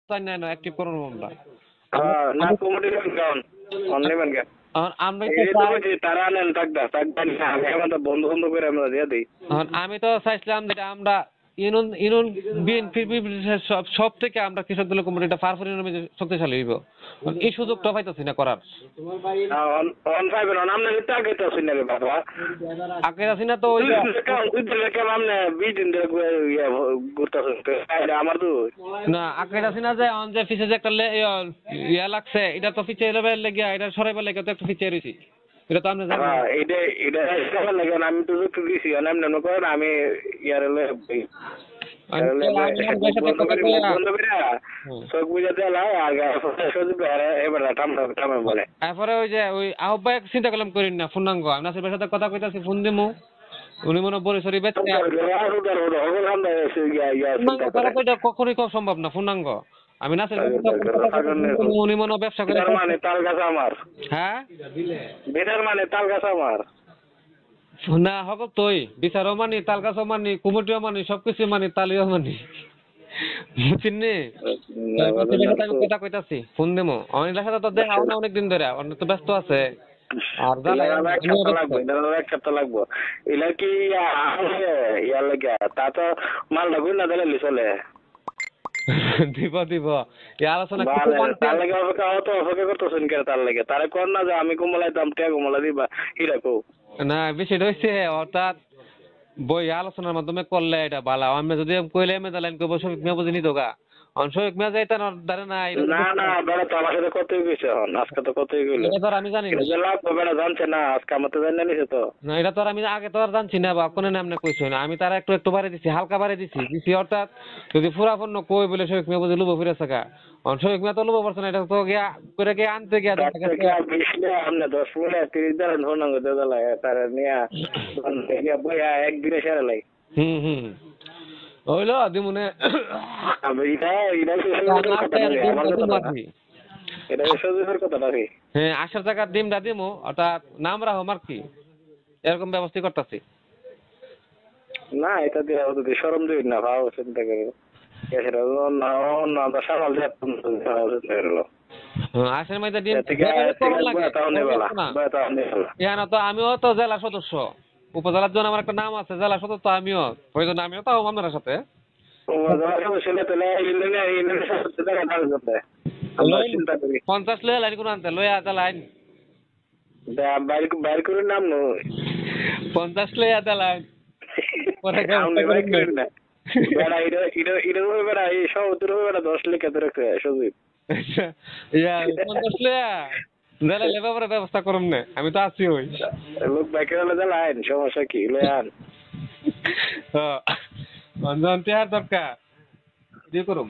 চাই না অ্যাক্টিভ করুন আমরা না কমিটি গান অনলি মান গান আমরা এই তো বলছি তারা নেন থাকবেন আমাদের বন্ধু বন্ধু করে আমরা দিয়ে দিই আমি তো চাইছিলাম যেটা আমরা ইউনিয়ন বিএনপি সব থেকে আমরা কৃষক দলের কমিটিটা ফারফুর ইউনিয়ন শক্তিশালী হইব এই সুযোগটা পাইতেছি না করার অন পাইবেন নাম না তো আগে তো শুনলে বাবা আগে আছি না তো ওই আমনে 20 দিন ধরে ঘুরতেছেন আমার তো না আগে আছি না যে অন যে পিছে যে একটা ইয়া লাগছে এটা তো পিছে লেভেল লাগিয়া এটা সরাইবার লাগে তো একটু পিছে রইছি এটা তো আপনি জানেন এটা লাগে আমি তো যুক্ত দিছি নাম না করেন আমি ইয়ার এরপরে ওই যে ওই আহ্বায়ক চিন্তা করলাম করিন না পূর্ণাঙ্গ আমি নাসির ভাইয়ের সাথে কথা কইতাছি ফোন দিমু উনি মনে বড় সরি বেচতে কখনোই খুব সম্ভব না পূর্ণাঙ্গ আমি নাসির উনি মনে ব্যবসা করে মানে তাল গাছ আমার হ্যাঁ বেটার মানে তাল গাছ আমার না হক তুই বিচারও মানি তাল গাছও মানি কুমুটিও মানি সবকিছু মানি তালিও মানি চিনি কথা কইতাছি ফোন দেমো অনিলের সাথে তো দেখা না অনেকদিন ধরে অনেক তো ব্যস্ত আছে আর এক সপ্তাহ লাগবো এলা কি ইয়ার লাগে তা তো মাল লাগবে না দিলে চলে দিব এই আলোচনা তার লাগে অপেক্ষা করতেছেন কে তার লাগে তারা কর না যে আমি কুমলাই দাম টিয়া কুমলা দিবা হিরাকো না বিষয়টা হচ্ছে অর্থাৎ বই আলোচনার মাধ্যমে করলে এটা ভালো আমি যদি কইলে আমি লাইন করবো শফিক মিয়া বুঝিনি তো গা শফিক মিয়া যাইতে ধরে না বেড়া তো আমার সাথে কতই গেছে আজকে তো কতই গেল এটা তো আমি জানি না লাভ বেড়া জানছে না আজকে আমার তো জানি না তো না এটা তো আমি আগে তো আর জানছি না বা কোনো নাম না কইছো না আমি তারা একটু বাড়ি দিছি হালকা বাড়ি দিছি অর্থাৎ যদি পুরাপন্ন কই বলে শফিক মিয়া বুঝে লুবো ফিরে থাকা শফিক মিয়া তো লুবো পারছে না এটা তো গিয়া করে গিয়ে আনতে গিয়া আমরা 10 মিনিট 30 দিন ধরনা গো দাদা তার নিয়া বইয়া একদিনে সেরে লাই হইলো দিমুনে হ্যাঁ 80 টাকার ডিমটা দিমু অর্থাৎ নাম রাখো আর কি এরকম ব্যবস্থা করতেছি না এটা দিয়ে সরম দিই না ভাব চিন্তা করে আমিও তো জেলা সদস্য উপজেলার জন্য আমার একটা নাম আছে জেলা সদস্য আমিও তাও আপনার সাথে 50 লয়ে লাইন কোন আনতে লয়ে আতা লাইন বাইর করে নাম নো 50 লয়ে আতা লাইন পরে না বেড়া এটা বেড়া এই সব বেড়া 10 লিখে ধরে সজীব ইয়া 50 লয়া জানা লেবার ব্যবস্থা করুম না আমি তো আছি ওই লোক বাইকে হলে যা লাইন সমস্যা কি লয়ে আন মনজান তে দরকার দিয়ে করুম